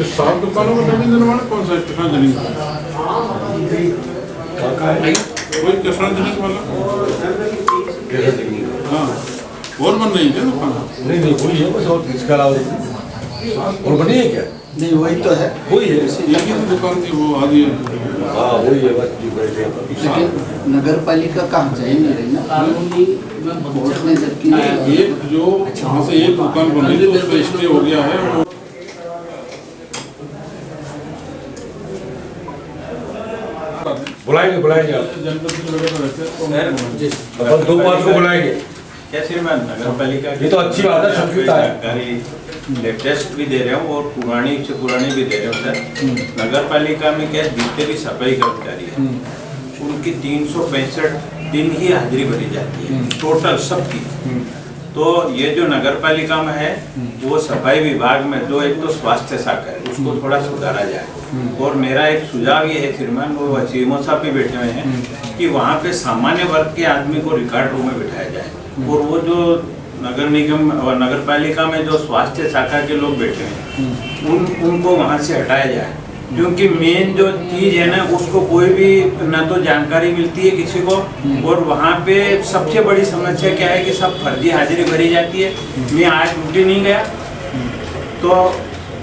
सात दुकानों का नवीन निर्माण कौन सा है? कृष्णा जनिंग वही कृष्णा जनिंग वाला। हाँ और बन रही है दुकान? नहीं वही है बस, और इसके अलावा और बनी है क्या? नहीं वही तो है, वही है, एक ही दुकान थी वो आदि। हाँ वही है बस जो बैठे हैं। लेकिन नगर पालिका कहाँ जाए नहीं रही ना कोर्ट ने, जबकि एक जो वहाँ से एक दुकान बन रही थी उसका स्टे हो गया है। वो बुलाएंगे आप जनपद की जगह पर रहते हैं अपन 2-5 को बुलाएंगे। क्या श्रीमान नगर पालिका ये तो अच्छी बात है, संयुक्त है। जानकारी लेटेस्ट भी दे रहे हूँ और पुरानी से पुरानी भी दे रहे हूँ सर। नगर पालिका में क्या जितने भी सफाई कर्मचारी है उनकी 365 दिन ही हाजिरी भरी जाती है टोटल सबकी। तो ये जो नगर पालिका में है वो सफाई विभाग में जो एक तो स्वास्थ्य शाखा है उसको थोड़ा सुधारा जाए। और मेरा एक सुझाव ये है श्रीमान, वो सीएमओ साहब भी बैठे हुए हैं कि वहाँ पे सामान्य वर्ग के आदमी को रिकॉर्ड रूम में बिठाया जाए और वो जो नगर निगम और नगर पालिका में जो स्वास्थ्य शाखा के लोग बैठे हैं उनको वहाँ से हटाया जाए। क्योंकि मेन जो चीज़ है ना उसको कोई भी ना तो जानकारी मिलती है किसी को, और वहाँ पे सबसे बड़ी समस्या क्या है कि सब फर्जी हाजिरी भरी जाती है। मैं आज ड्यूटी नहीं गया तो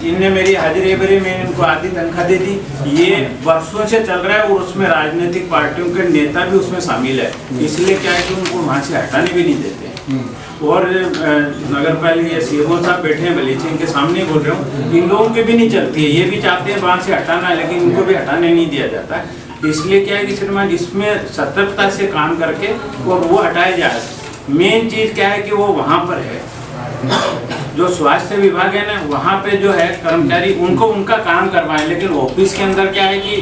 इनने मेरी हाजिरी भरी, मैंने इनको आधी तनख्वाह दे दी। ये वर्षों से चल रहा है और उसमें राजनीतिक पार्टियों के नेता भी उसमें शामिल है, इसलिए क्या है कि उनको वहाँ से हटाने भी नहीं देते। और नगर पालिका सीएमओ साहब बैठे हैं बलीची, इनके सामने बोल रहा हूँ, इन लोगों के भी नहीं चलती है। ये भी चाहते हैं वहाँ से हटाना, लेकिन इनको भी हटाने नहीं दिया जाता। इसलिए क्या है कि श्रीमान इसमें सतर्कता से काम करके और वो हटाया जाए। मेन चीज़ क्या है कि वो वहाँ पर है जो स्वास्थ्य विभाग है ना, वहाँ पे जो है कर्मचारी उनको उनका काम करवाएं, लेकिन ऑफिस के अंदर क्या है कि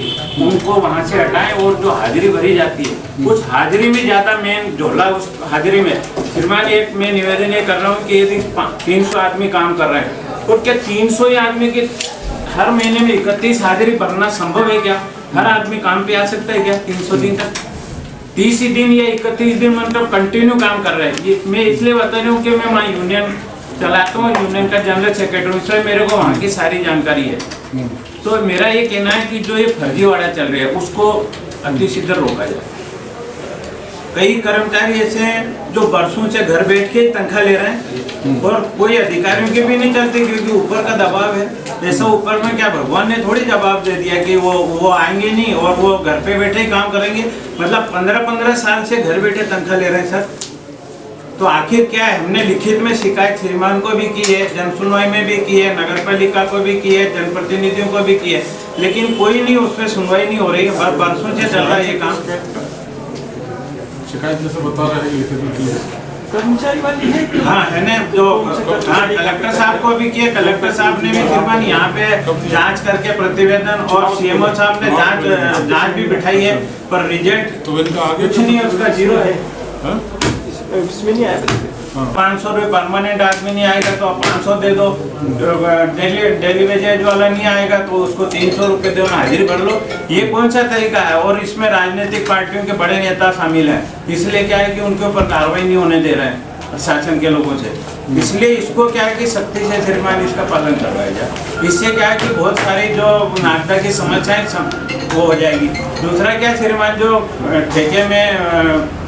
उनको वहाँ से हटाएं। और जो हाजिरी भरी जाती है उस हाजिरी में ज़्यादा मेन झोला उस हाजिरी में। श्रीमान एक मैं निवेदन ये कर रहा हूँ कि यदि 300 आदमी काम कर रहे हैं तो क्या 300 ही आदमी के हर महीने में 31 हाजिरी भरना संभव है क्या? हर आदमी काम पे आ सकता है क्या 300 दिन तक? 30 ही दिन या 31 दिन मतलब कंटिन्यू काम कर रहे हैं। ये मैं इसलिए बता रही हूँ कि मैं वहाँ यूनियन चलाता हूँ, यूनियन का जनरल सेक्रेटरी, इसलिए मेरे को वहाँ की सारी जानकारी है। तो मेरा ये कहना है कि जो ये फर्जीवाड़ा चल रहा है उसको अतिशीघ्र रोका जाए। कई कर्मचारी ऐसे हैं जो वर्षों से घर बैठ के तनख्वाह ले रहे हैं और कोई अधिकारियों के भी नहीं चलते क्योंकि ऊपर का दबाव है। ऐसा ऊपर में क्या भगवान ने थोड़ी जवाब दे दिया कि वो आएंगे नहीं और वो घर पे बैठे ही काम करेंगे। मतलब 15-15 साल से घर बैठे तनख्वाह ले रहे हैं सर। तो आखिर क्या है? हमने लिखित में शिकायत श्रीमान को भी की है, जन सुनवाई में भी की है, नगर पालिका को भी की है, जनप्रतिनिधियों को भी की है, लेकिन कोई नहीं उस पर सुनवाई नहीं हो रही है। वर्षों से चल रहा है ये काम। शिकायत जैसे बता रहे हैं लिखित में की है कर्मचारी वाली है। हाँ है ना, जो हाँ कलेक्टर साहब को भी किया, कलेक्टर साहब ने भी श्रीमान यहाँ पे जांच करके प्रतिवेदन और सीएमओ साहब ने जांच भी बिठाई है, पर रिजल्ट तो इनका आगे कुछ नहीं है, उसका 0 है। इसमें नहीं आया 500 रुपये परमानेंट आदमी नहीं आएगा तो आप 500 दे दो, डेली वेजेज वाला नहीं आएगा तो उसको 300 रुपये दो, हाजिरी भर लो। ये कौन सा तरीका है? और इसमें राजनीतिक पार्टियों के बड़े नेता शामिल हैं, इसलिए क्या है कि उनके ऊपर कार्रवाई नहीं होने दे रहे हैं शासन के लोगों से। इसलिए इसको क्या है कि सख्ती से श्रीमान इसका पालन करवाया जाए। इससे क्या है कि बहुत सारी जो नागरिकता की समस्याएं वो हो जाएगी। दूसरा क्या श्रीमान, जो ठेके में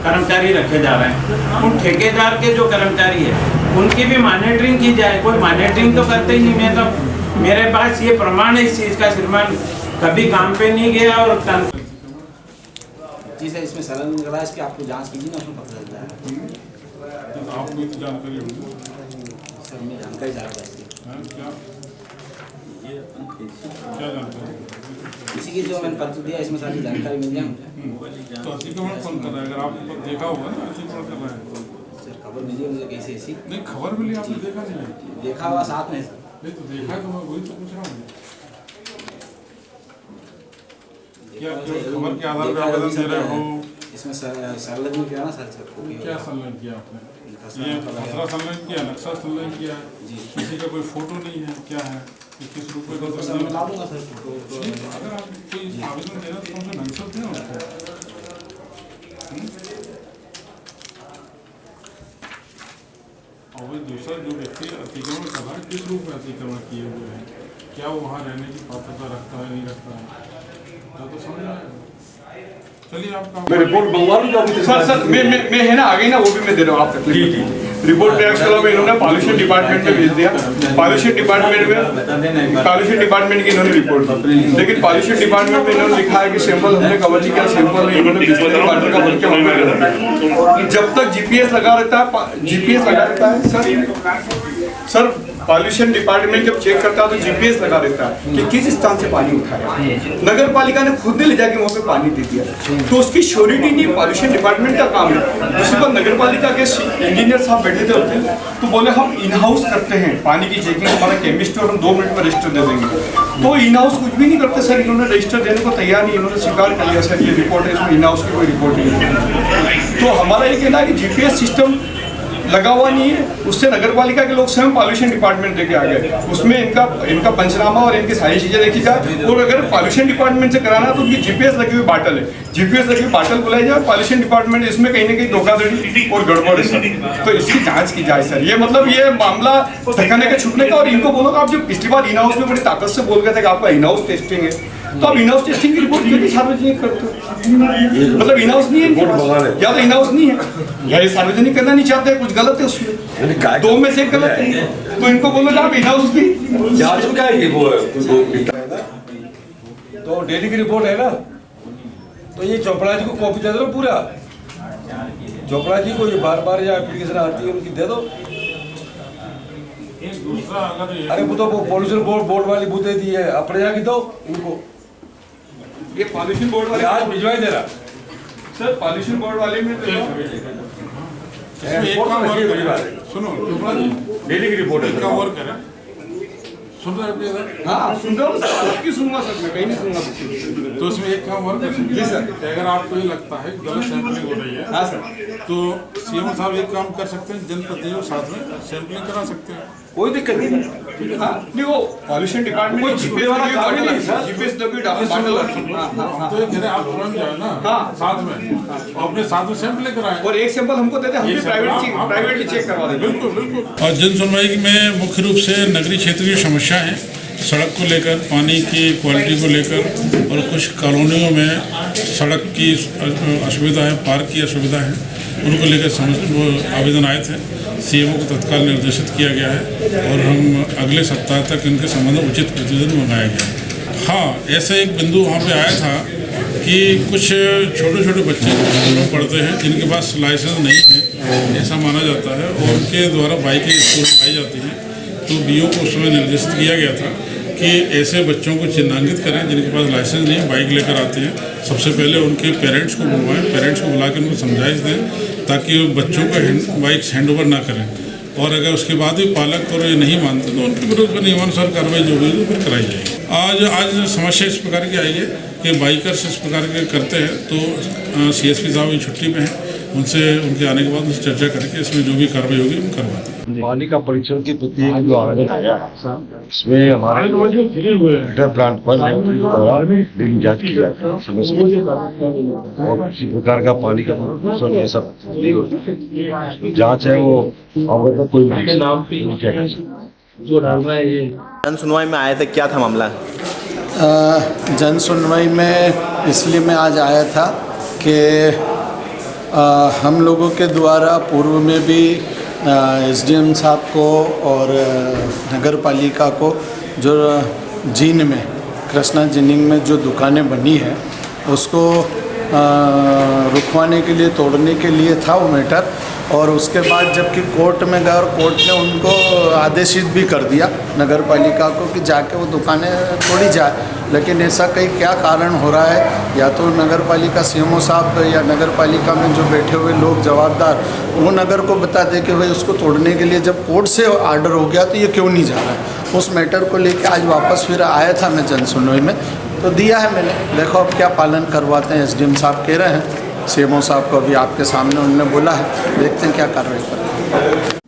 कर्मचारी रखे जा रहे हैं, उन ठेकेदार के जो कर्मचारी है उनकी भी मॉनिटरिंग की जाए। कोई मॉनिटरिंग तो करते ही नहीं। मैं तो मेरे पास ये प्रमाण है इस चीज़ का श्रीमान, कभी काम पे नहीं गया और जी सर, इसमें सरल लग रहा है, इसकी आपको जांच कीजिए ना, उसमें पता चल जाएगा। आपको तो जानकारी होगी सर, मैं जानकारी चाह रहा था क्या जानकारी? इसी की जो मैंने पत्र दिया इसमें सारी जानकारी मिल जाए मुझे। तो अतिक्रमण कौन कर रहा है? अगर आपने देखा होगा ना अतिक्रमण कर रहा है सर खबर मिली मुझे कैसे ऐसी? नहीं, खबर मिली आपने देखा नहीं है? देखा हुआ साथ में सर। नहीं तो देखा है तो मैं वही तो पूछ रहा हूँ। क्या खबर के आधार पर आवेदन दे रहे हो इसमें संलग्न किया ना सर सर क्या संलग्न किया आपने? ये खसरा संलग्न किया, नक्शा संलग्न किया जी। किसी का कोई फोटो नहीं है, क्या है? किस रूप में फोटो सर बता दूंगा सर फोटो अगर आप कोई आवेदन देना तो हमसे ढंग से दें उसको। और दूसरा जो व्यक्ति अतिक्रमण कर रहा है किस रूप में अतिक्रमण किए हुए हैं, क्या वो वहाँ रहने की पात्रता रखता है नहीं रखता है, क्या तो समझ आएगा। चलिए आपका मैं रिपोर्ट मंगवा लूँ सर मैं है ना आगे ना वो भी मैं दे रहा हूँ आप तक रिपोर्ट टैक्स के में इन्होंने पॉल्यूशन डिपार्टमेंट में भेज दिया। पॉल्यूशन डिपार्टमेंट की इन्होंने रिपोर्ट दी, लेकिन पॉल्यूशन डिपार्टमेंट में इन्होंने लिखा है कि सैंपल हमने कवर नहीं किया, सैंपल में इन्होंने वाटर का भर के वहाँ पे जब तक जीपीएस लगा रहता है सर पॉल्यूशन डिपार्टमेंट जब चेक करता है तो जीपीएस लगा रहता है कि किस स्थान से पानी उठाया। नगर पालिका ने खुद ने ले जाके वहाँ पे पानी दे दिया, तो उसकी श्योरिटी नहीं पॉल्यूशन डिपार्टमेंट का काम है। दूसरी बात नगर पालिका के इंजीनियर साहब बैठे थे होते तो बोले हम इन हाउस करते हैं पानी की चेकिंग, हमारा केमिस्ट और हम 2 मिनट में रजिस्टर दे देंगे। तो इन हाउस कुछ भी नहीं करते सर, इन्होंने रजिस्टर देने को तैयार नहीं, इन्होंने स्वीकार कर लिया सर ये रिपोर्ट है, इसमें इन हाउस की कोई रिपोर्ट नहीं है। तो हमारा ये कहना है कि जीपीएस सिस्टम लगा हुआ नहीं है, उससे नगर पालिका के लोग स्वयं पॉल्यूशन डिपार्टमेंट देके आ गए, उसमें इनका पंचनामा और इनकी सारी चीजें देखी जाए। और अगर पॉल्यूशन डिपार्टमेंट से कराना तो उनकी जीपीएस लगी हुई बाटल है, जीपीएस लगी हुई बाटल बुलाई जाए, पॉल्यूशन डिपार्टमेंट इसमें कहीं ना कहीं धोखाधड़ी और गड़बड़ है सर, तो इसकी जांच की जाए सर। ये मतलब ये मामला ठकाने के छूटने का। और इनको बोलो आप जो पिछली बार इन हाउस में बड़ी ताकत से बोल गए थे कि आपका इन हाउस टेस्टिंग है, तो आप इन हाउस टेस्टिंग की रिपोर्ट क्यों नहीं सार्वजनिक करते हो? मतलब इन हाउस नहीं है, या तो इन हाउस नहीं है या ये सार्वजनिक करना नहीं चाहते, कुछ गलत है उसमें, 2 में से एक गलत है। तो इनको बोलो आप इन हाउस की जांच में क्या है तो डेली की रिपोर्ट है ना, तो ये चोपड़ा जी को कॉपी दे दो पूरा, चोपड़ा जी को ये बार या एप्लीकेशन आती है उनकी दे दो। अरे वो तो पॉल्यूशन बोर्ड वाली बुद्धि दी है, अपने यहाँ की दो उनको, ये पॉल्यूशन बोर्ड वाले आज भिजवाई दे रहा सर, पॉल्यूशन बोर्ड वाले में सुनो डेली की रिपोर्ट है वर्क है, सुन रहे हैं? हाँ सुन रहा हूँ, आपकी सुनूंगा सर, मैं कहीं नहीं सुनूंगा। तो इसमें एक काम और कर सकते हैं सर, अगर आपको ये लगता है गलत सैंपलिंग हो रही है, हाँ सर, तो सीएम साहब एक काम कर सकते हैं, जनप्रतिनिधियों के साथ में सैंपलिंग करा सकते हैं, कोई दिक्कत नहीं। हाँ नहीं वो पॉल्यूशन डिपार्टमेंट कोई जीपीएस वाला काम नहीं है सर, जीपीएस लगी बाटल। तो ये कह रहे आप स्वयं जाए ना साथ में, अपने साथ में सैंपलिंग कराएं और एक सैंपल हमको देते हैं, हम भी प्राइवेटली चेक करवा देंगे। बिल्कुल बिल्कुल। और जन सुनवाई में मुख्य रूप से नगरीय क्षेत्र की समस्या है, सड़क को लेकर, पानी की क्वालिटी को लेकर, और कुछ कॉलोनियों में सड़क की असुविधा है, पार्क की असुविधा है, उनको लेकर आवेदन आए थे। सीएमओ को तत्काल निर्देशित किया गया है और हम अगले सप्ताह तक इनके संबंध में उचित प्रतिवेदन मंगाया गया है। हाँ, ऐसा एक बिंदु वहाँ पे आया था कि कुछ छोटे छोटे बच्चे स्कूल में पढ़ते हैं जिनके पास लाइसेंस नहीं है, ऐसा माना जाता है, और उनके द्वारा बाइकें स्कूल में आई जाती हैं। तो बीओ को उस समय निर्देशित किया गया था कि ऐसे बच्चों को चिन्हांकित करें जिनके पास लाइसेंस नहीं, बाइक लेकर आते हैं। सबसे पहले उनके पेरेंट्स को बुलवाएं, पेरेंट्स को बुला कर उनको समझाइश दें ताकि बच्चों को बाइक हैंड ओवर ना करें, और अगर उसके बाद भी पालक और ये नहीं मानते तो उनके विरुद्ध में नियमानुसार कार्रवाई जो भी फिर कराई जाएगी। आज समस्या इस प्रकार की आई है कि बाइकर्स इस प्रकार के करते हैं, तो CSP साहब भी छुट्टी में हैं, उनसे उनके आने के बाद उनसे चर्चा करके इसमें जो भी कार्रवाई होगी हम करवाते हैं। पानी का परीक्षण की प्रत्येक जो आवेदन आया इसमें हमारे प्लांट पर डेली जांच की जाती है, और किसी प्रकार का पानी का प्रदूषण ये सब नहीं होता। जांच है वो अगर कोई जन सुनवाई में आए थे, क्या था मामला? जन सुनवाई में इसलिए मैं आज आया था कि हम लोगों के द्वारा पूर्व में भी SDM साहब को और नगर पालिका को जो जीन में कृष्णा जिनिंग में जो दुकानें बनी है उसको रुकवाने के लिए, तोड़ने के लिए था वो मैटर। और उसके बाद जबकि कोर्ट में गए और कोर्ट ने उनको आदेशित भी कर दिया नगर पालिका को कि जाके वो दुकानें तोड़ी जाए, लेकिन ऐसा कहीं क्या कारण हो रहा है, या तो नगर पालिका CMO साहब या नगर पालिका में जो बैठे हुए लोग जवाबदार वो नगर को बता दे कि भाई उसको तोड़ने के लिए जब कोर्ट से आर्डर हो गया तो ये क्यों नहीं जा रहा। उस मैटर को लेकर आज वापस फिर आया था मैं जन सुनवाई में, तो दिया है मैंने, देखो अब क्या पालन करवाते हैं। SDM साहब कह रहे हैं CMO साहब को अभी आपके सामने उन्होंने बोला है, देखते हैं क्या कार्रवाई करते हैं।